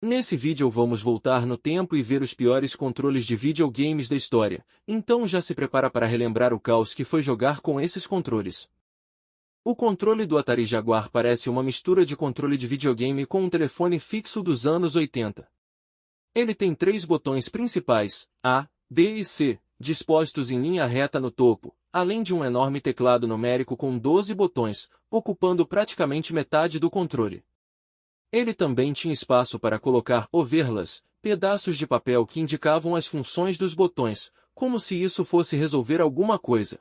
Nesse vídeo vamos voltar no tempo e ver os piores controles de videogames da história, então já se prepara para relembrar o caos que foi jogar com esses controles. O controle do Atari Jaguar parece uma mistura de controle de videogame com um telefone fixo dos anos 80. Ele tem 3 botões principais, A, B e C, dispostos em linha reta no topo, além de um enorme teclado numérico com 12 botões, ocupando praticamente metade do controle. Ele também tinha espaço para colocar overlays, pedaços de papel que indicavam as funções dos botões, como se isso fosse resolver alguma coisa.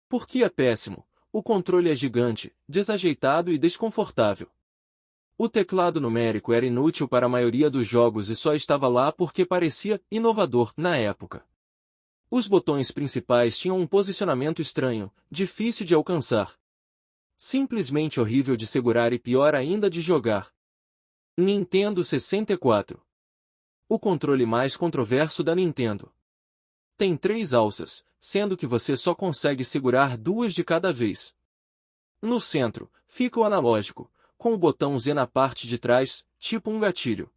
Por que é péssimo? O controle é gigante, desajeitado e desconfortável. O teclado numérico era inútil para a maioria dos jogos e só estava lá porque parecia inovador na época. Os botões principais tinham um posicionamento estranho, difícil de alcançar. Simplesmente horrível de segurar e pior ainda de jogar. Nintendo 64. O controle mais controverso da Nintendo. Tem 3 alças, sendo que você só consegue segurar 2 de cada vez. No centro, fica o analógico, com o botão Z na parte de trás, tipo um gatilho.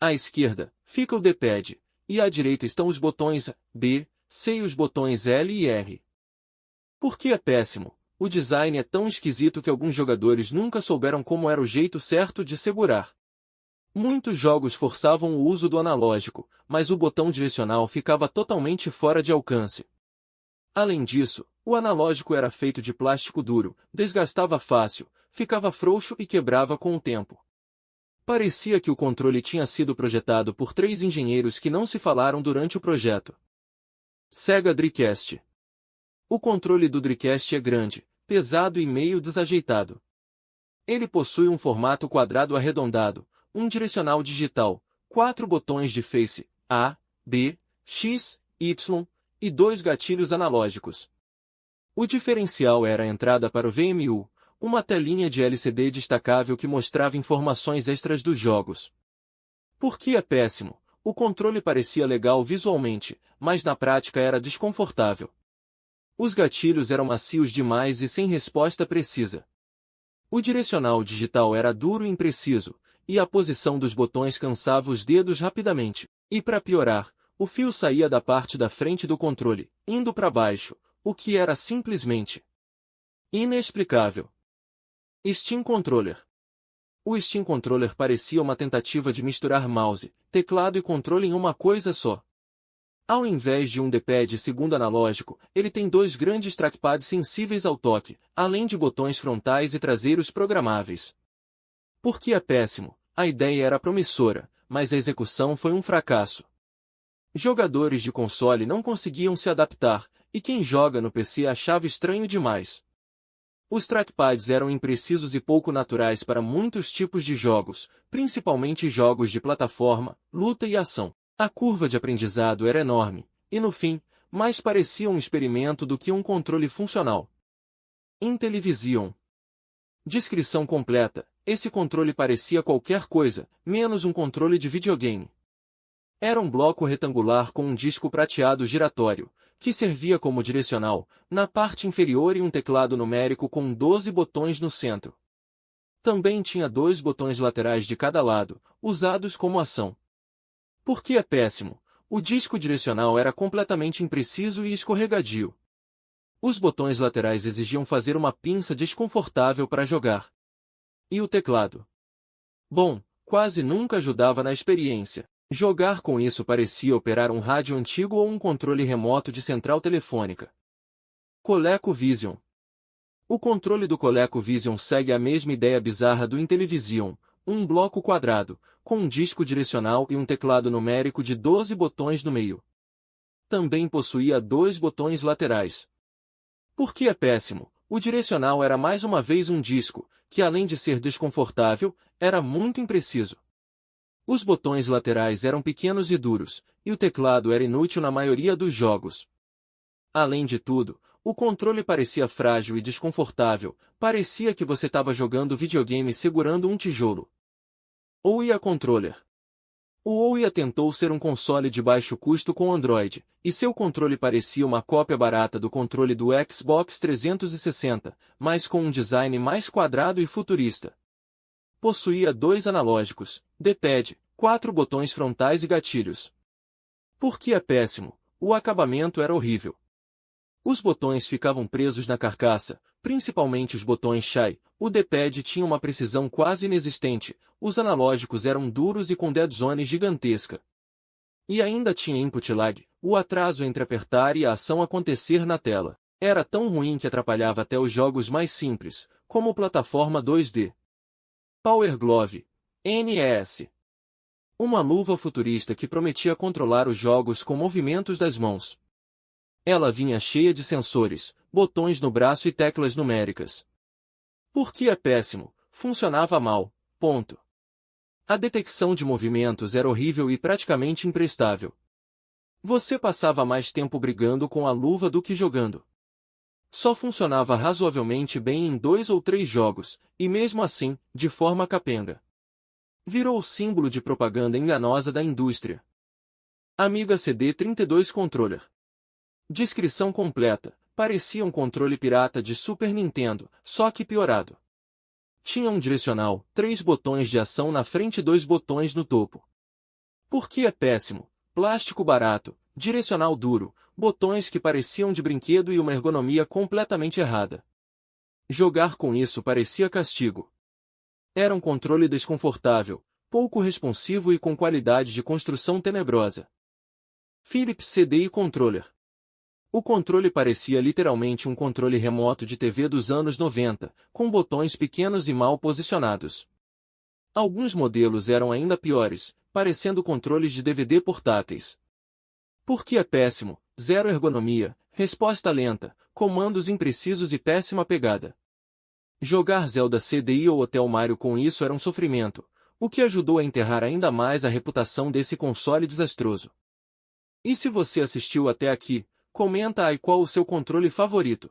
À esquerda, fica o D-pad, e à direita estão os botões A, B, C e os botões L e R. Por que é péssimo? O design é tão esquisito que alguns jogadores nunca souberam como era o jeito certo de segurar. Muitos jogos forçavam o uso do analógico, mas o botão direcional ficava totalmente fora de alcance. Além disso, o analógico era feito de plástico duro, desgastava fácil, ficava frouxo e quebrava com o tempo. Parecia que o controle tinha sido projetado por 3 engenheiros que não se falaram durante o projeto. Sega Dreamcast. O controle do Dreamcast é grande, pesado e meio desajeitado. Ele possui um formato quadrado arredondado, um direcional digital, 4 botões de face, A, B, X, Y, e 2 gatilhos analógicos. O diferencial era a entrada para o VMU, uma telinha de LCD destacável que mostrava informações extras dos jogos. Por que é péssimo? O controle parecia legal visualmente, mas na prática era desconfortável. Os gatilhos eram macios demais e sem resposta precisa. O direcional digital era duro e impreciso, e a posição dos botões cansava os dedos rapidamente. E para piorar, o fio saía da parte da frente do controle, indo para baixo, o que era simplesmente inexplicável. Steam Controller. O Steam Controller parecia uma tentativa de misturar mouse, teclado e controle em uma coisa só. Ao invés de um D-pad segundo analógico, ele tem 2 grandes trackpads sensíveis ao toque, além de botões frontais e traseiros programáveis. Por que é péssimo? A ideia era promissora, mas a execução foi um fracasso. Jogadores de console não conseguiam se adaptar, e quem joga no PC achava estranho demais. Os trackpads eram imprecisos e pouco naturais para muitos tipos de jogos, principalmente jogos de plataforma, luta e ação. A curva de aprendizado era enorme, e no fim, mais parecia um experimento do que um controle funcional. Intellivision. Descrição completa. Esse controle parecia qualquer coisa, menos um controle de videogame. Era um bloco retangular com um disco prateado giratório, que servia como direcional, na parte inferior e um teclado numérico com 12 botões no centro. Também tinha 2 botões laterais de cada lado, usados como ação. Por que é péssimo? O disco direcional era completamente impreciso e escorregadio. Os botões laterais exigiam fazer uma pinça desconfortável para jogar. E o teclado? Bom, quase nunca ajudava na experiência. Jogar com isso parecia operar um rádio antigo ou um controle remoto de central telefônica. ColecoVision. O controle do ColecoVision segue a mesma ideia bizarra do Intellivision, um bloco quadrado, com um disco direcional e um teclado numérico de 12 botões no meio. Também possuía 2 botões laterais. Por que é péssimo? O direcional era mais uma vez um disco, que além de ser desconfortável, era muito impreciso. Os botões laterais eram pequenos e duros, e o teclado era inútil na maioria dos jogos. Além de tudo, o controle parecia frágil e desconfortável, parecia que você estava jogando videogame segurando um tijolo. Ouya Controller. O Ouya tentou ser um console de baixo custo com Android, e seu controle parecia uma cópia barata do controle do Xbox 360, mas com um design mais quadrado e futurista. possuía 2 analógicos, D-pad, 4 botões frontais e gatilhos. Por que é péssimo? O acabamento era horrível. Os botões ficavam presos na carcaça, principalmente os botões Shy. O D-pad tinha uma precisão quase inexistente, os analógicos eram duros e com dead zone gigantesca. E ainda tinha input lag, o atraso entre apertar e a ação acontecer na tela. Era tão ruim que atrapalhava até os jogos mais simples, como plataforma 2D. Power Glove, NES. Uma luva futurista que prometia controlar os jogos com movimentos das mãos. Ela vinha cheia de sensores, botões no braço e teclas numéricas. Por que é péssimo? Funcionava mal. Ponto. A detecção de movimentos era horrível e praticamente imprestável. Você passava mais tempo brigando com a luva do que jogando. Só funcionava razoavelmente bem em 2 ou 3 jogos, e mesmo assim, de forma capenga. Virou o símbolo de propaganda enganosa da indústria. Amiga CD32 Controller. Descrição completa. Parecia um controle pirata de Super Nintendo, só que piorado. Tinha um direcional, 3 botões de ação na frente e 2 botões no topo. Por que é péssimo? Plástico barato, direcional duro, botões que pareciam de brinquedo e uma ergonomia completamente errada. Jogar com isso parecia castigo. Era um controle desconfortável, pouco responsivo e com qualidade de construção tenebrosa. Philips CDI Controller. O controle parecia literalmente um controle remoto de TV dos anos 90, com botões pequenos e mal posicionados. Alguns modelos eram ainda piores, parecendo controles de DVD portáteis. Por que é péssimo? Zero ergonomia, resposta lenta, comandos imprecisos e péssima pegada. Jogar Zelda CDI ou Hotel Mario com isso era um sofrimento, o que ajudou a enterrar ainda mais a reputação desse console desastroso. E se você assistiu até aqui, comenta aí qual o seu controle favorito.